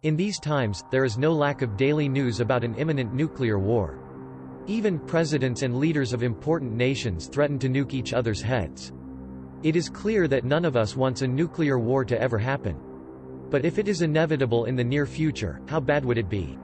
In these times, there is no lack of daily news about an imminent nuclear war. Even presidents and leaders of important nations threaten to nuke each other's heads. It is clear that none of us wants a nuclear war to ever happen. But if it is inevitable in the near future, how bad would it be?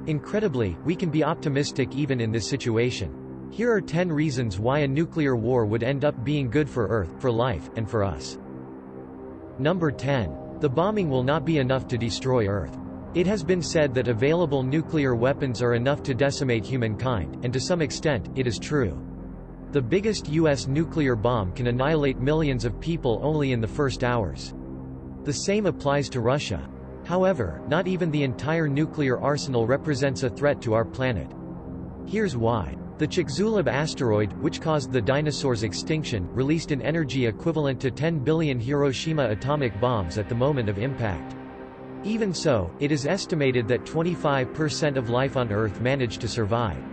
Incredibly, we can be optimistic even in this situation. Here are 10 reasons why a nuclear war would end up being good for Earth, for life, and for us. Number 10. The bombing will not be enough to destroy Earth. It has been said that available nuclear weapons are enough to decimate humankind, and to some extent, it is true. The biggest U.S. nuclear bomb can annihilate millions of people only in the first hours. The same applies to Russia. However, not even the entire nuclear arsenal represents a threat to our planet. Here's why. The Chicxulub asteroid, which caused the dinosaurs' extinction, released an energy equivalent to 10 billion Hiroshima atomic bombs at the moment of impact. Even so, it is estimated that 25% of life on Earth managed to survive.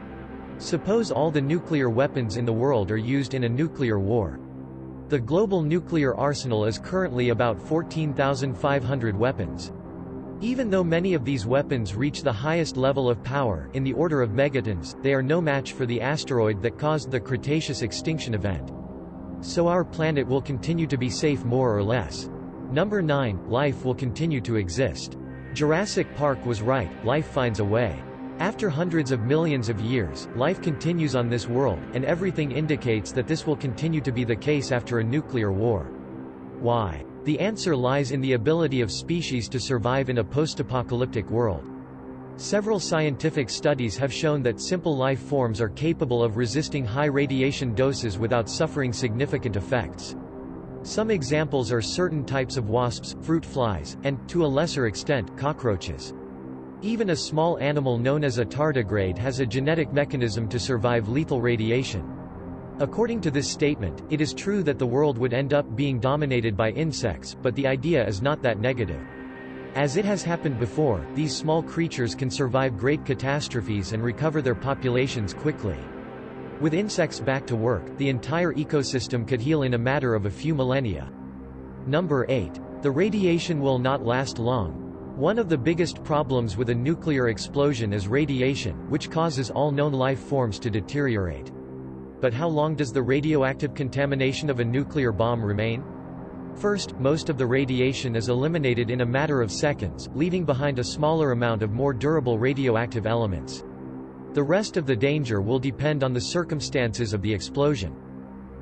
Suppose all the nuclear weapons in the world are used in a nuclear war. The global nuclear arsenal is currently about 14,500 weapons. Even though many of these weapons reach the highest level of power, in the order of megatons, they are no match for the asteroid that caused the Cretaceous extinction event. So our planet will continue to be safe more or less. Number 9. Life will continue to exist. Jurassic Park was right, life finds a way. After hundreds of millions of years, life continues on this world, and everything indicates that this will continue to be the case after a nuclear war. Why? The answer lies in the ability of species to survive in a post-apocalyptic world. Several scientific studies have shown that simple life forms are capable of resisting high radiation doses without suffering significant effects. Some examples are certain types of wasps, fruit flies, and, to a lesser extent, cockroaches. Even a small animal known as a tardigrade has a genetic mechanism to survive lethal radiation. According to this statement, it is true that the world would end up being dominated by insects, but the idea is not that negative. As it has happened before, these small creatures can survive great catastrophes and recover their populations quickly. With insects back to work, the entire ecosystem could heal in a matter of a few millennia. Number 8. The radiation will not last long. One of the biggest problems with a nuclear explosion is radiation, which causes all known life forms to deteriorate. But how long does the radioactive contamination of a nuclear bomb remain? First, most of the radiation is eliminated in a matter of seconds, leaving behind a smaller amount of more durable radioactive elements. The rest of the danger will depend on the circumstances of the explosion.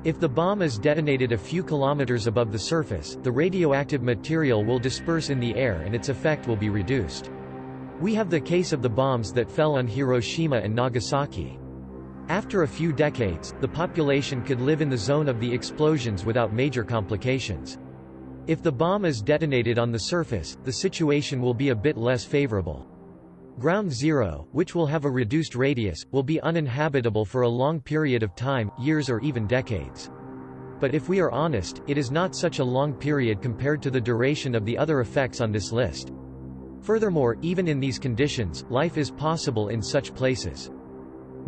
If the bomb is detonated a few kilometers above the surface, the radioactive material will disperse in the air and its effect will be reduced. We have the case of the bombs that fell on Hiroshima and Nagasaki. After a few decades, the population could live in the zone of the explosions without major complications. If the bomb is detonated on the surface, the situation will be a bit less favorable. Ground Zero, which will have a reduced radius, will be uninhabitable for a long period of time, years or even decades. But if we are honest, it is not such a long period compared to the duration of the other effects on this list. Furthermore, even in these conditions, life is possible in such places.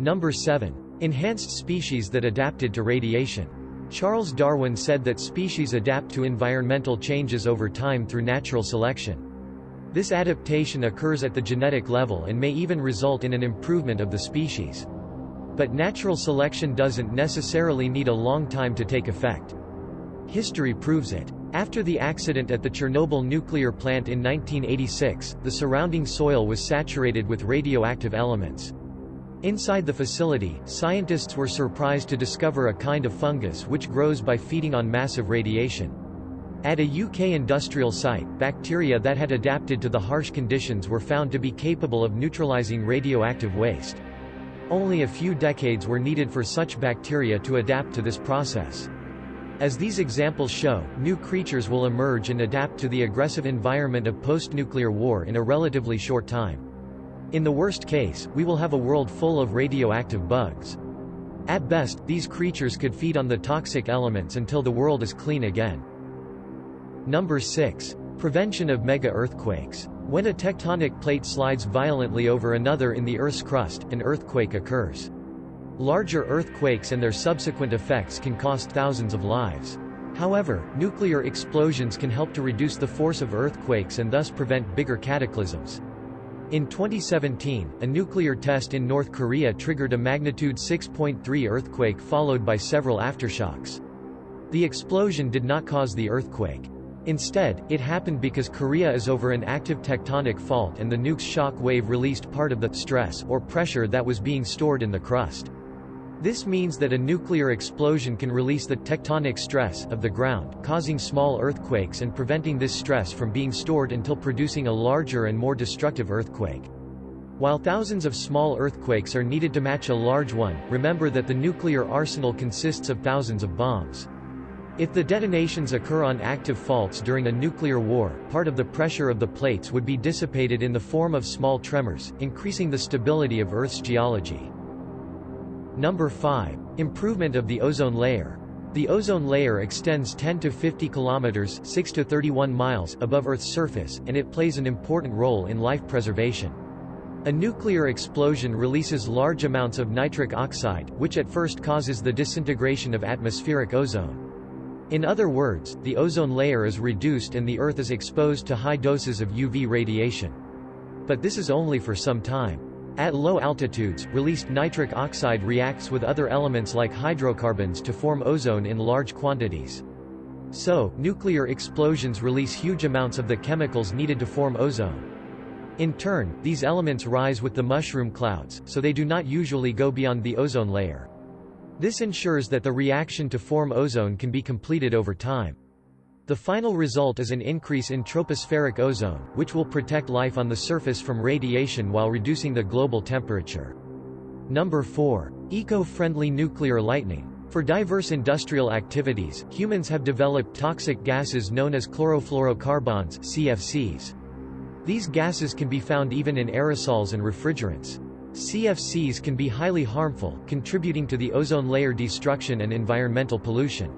Number 7. Enhanced species that adapted to radiation. Charles Darwin said that species adapt to environmental changes over time through natural selection. This adaptation occurs at the genetic level and may even result in an improvement of the species. But natural selection doesn't necessarily need a long time to take effect. History proves it. After the accident at the Chernobyl nuclear plant in 1986, the surrounding soil was saturated with radioactive elements. Inside the facility, scientists were surprised to discover a kind of fungus which grows by feeding on massive radiation. At a UK industrial site, bacteria that had adapted to the harsh conditions were found to be capable of neutralizing radioactive waste. Only a few decades were needed for such bacteria to adapt to this process. As these examples show, new creatures will emerge and adapt to the aggressive environment of post-nuclear war in a relatively short time. In the worst case, we will have a world full of radioactive bugs. At best, these creatures could feed on the toxic elements until the world is clean again. Number 6. Prevention of mega-earthquakes. When a tectonic plate slides violently over another in the Earth's crust, an earthquake occurs. Larger earthquakes and their subsequent effects can cost thousands of lives. However, nuclear explosions can help to reduce the force of earthquakes and thus prevent bigger cataclysms. In 2017, a nuclear test in North Korea triggered a magnitude 6.3 earthquake followed by several aftershocks. The explosion did not cause the earthquake. Instead, it happened because Korea is over an active tectonic fault and the nuke's shock wave released part of the stress or pressure that was being stored in the crust. This means that a nuclear explosion can release the tectonic stress of the ground, causing small earthquakes and preventing this stress from being stored until producing a larger and more destructive earthquake. While thousands of small earthquakes are needed to match a large one, remember that the nuclear arsenal consists of thousands of bombs. If the detonations occur on active faults during a nuclear war, part of the pressure of the plates would be dissipated in the form of small tremors, increasing the stability of Earth's geology. Number 5. Improvement of the ozone layer. The ozone layer extends 10 to 50 kilometers (6 to 31 miles) above Earth's surface, and it plays an important role in life preservation. A nuclear explosion releases large amounts of nitric oxide, which at first causes the disintegration of atmospheric ozone. In other words, the ozone layer is reduced and the Earth is exposed to high doses of UV radiation. But this is only for some time. At low altitudes, released nitric oxide reacts with other elements like hydrocarbons to form ozone in large quantities. So, nuclear explosions release huge amounts of the chemicals needed to form ozone. In turn, these elements rise with the mushroom clouds, so they do not usually go beyond the ozone layer. This ensures that the reaction to form ozone can be completed over time. The final result is an increase in tropospheric ozone, which will protect life on the surface from radiation while reducing the global temperature. Number 4. Eco-friendly nuclear lightning. For diverse industrial activities, humans have developed toxic gases known as chlorofluorocarbons (CFCs). These gases can be found even in aerosols and refrigerants. CFCs can be highly harmful, contributing to the ozone layer destruction and environmental pollution.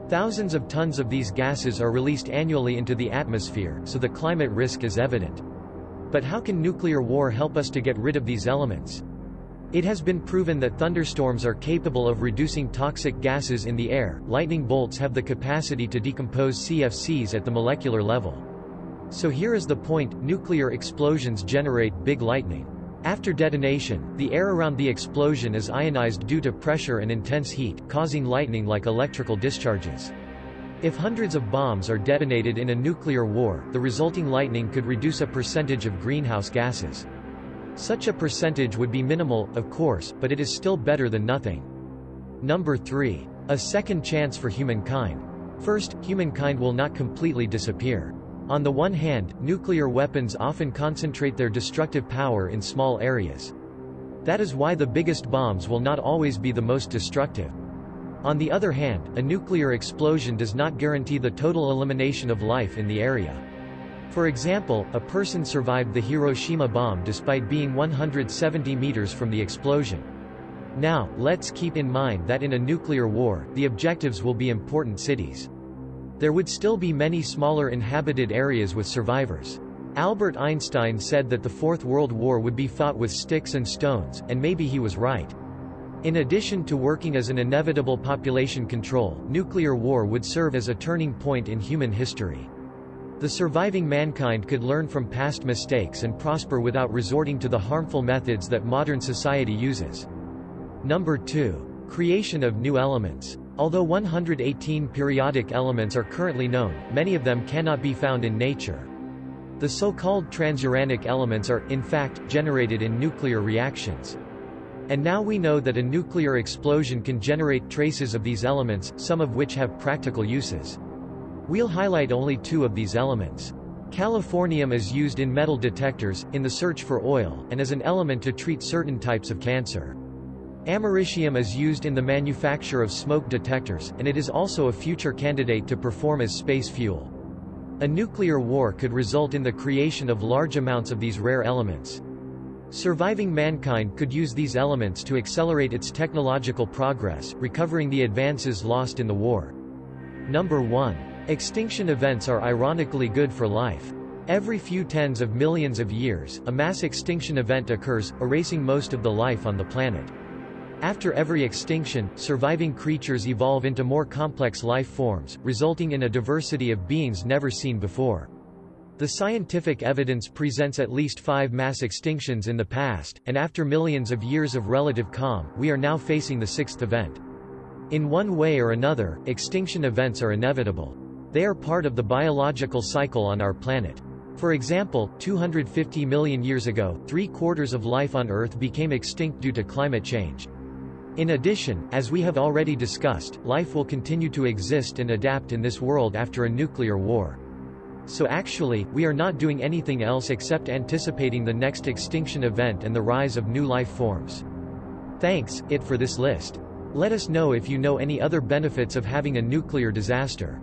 Thousands of tons of these gases are released annually into the atmosphere, so the climate risk is evident. But how can nuclear war help us to get rid of these elements? It has been proven that thunderstorms are capable of reducing toxic gases in the air. Lightning bolts have the capacity to decompose CFCs at the molecular level. So here is the point: nuclear explosions generate big lightning. After detonation, the air around the explosion is ionized due to pressure and intense heat, causing lightning like electrical discharges. If hundreds of bombs are detonated in a nuclear war, the resulting lightning could reduce a percentage of greenhouse gases. Such a percentage would be minimal, of course, but it is still better than nothing. Number 3. A second chance for humankind. First, humankind will not completely disappear. On the one hand, nuclear weapons often concentrate their destructive power in small areas. That is why the biggest bombs will not always be the most destructive. On the other hand, a nuclear explosion does not guarantee the total elimination of life in the area. For example, a person survived the Hiroshima bomb despite being 170 meters from the explosion. Now, let's keep in mind that in a nuclear war, the objectives will be important cities. There would still be many smaller inhabited areas with survivors. Albert Einstein said that the Fourth World War would be fought with sticks and stones, and maybe he was right. In addition to working as an inevitable population control, nuclear war would serve as a turning point in human history. The surviving mankind could learn from past mistakes and prosper without resorting to the harmful methods that modern society uses. Number 2. Creation of new elements. Although 118 periodic elements are currently known, many of them cannot be found in nature. The so-called transuranic elements are, in fact, generated in nuclear reactions. And now we know that a nuclear explosion can generate traces of these elements, some of which have practical uses. We'll highlight only 2 of these elements. Californium is used in metal detectors, in the search for oil, and as an element to treat certain types of cancer. Americium is used in the manufacture of smoke detectors, and it is also a future candidate to perform as space fuel. A nuclear war could result in the creation of large amounts of these rare elements. Surviving mankind could use these elements to accelerate its technological progress, recovering the advances lost in the war. Number 1. Extinction events are ironically good for life. Every few tens of millions of years, a mass extinction event occurs, erasing most of the life on the planet. After every extinction, surviving creatures evolve into more complex life forms, resulting in a diversity of beings never seen before. The scientific evidence presents at least 5 mass extinctions in the past, and after millions of years of relative calm, we are now facing the 6th event. In one way or another, extinction events are inevitable. They are part of the biological cycle on our planet. For example, 250 million years ago, 3/4 of life on Earth became extinct due to climate change. In addition, as we have already discussed, life will continue to exist and adapt in this world after a nuclear war. So actually, we are not doing anything else except anticipating the next extinction event and the rise of new life forms. Thanks, it for this list. Let us know if you know any other benefits of having a nuclear disaster.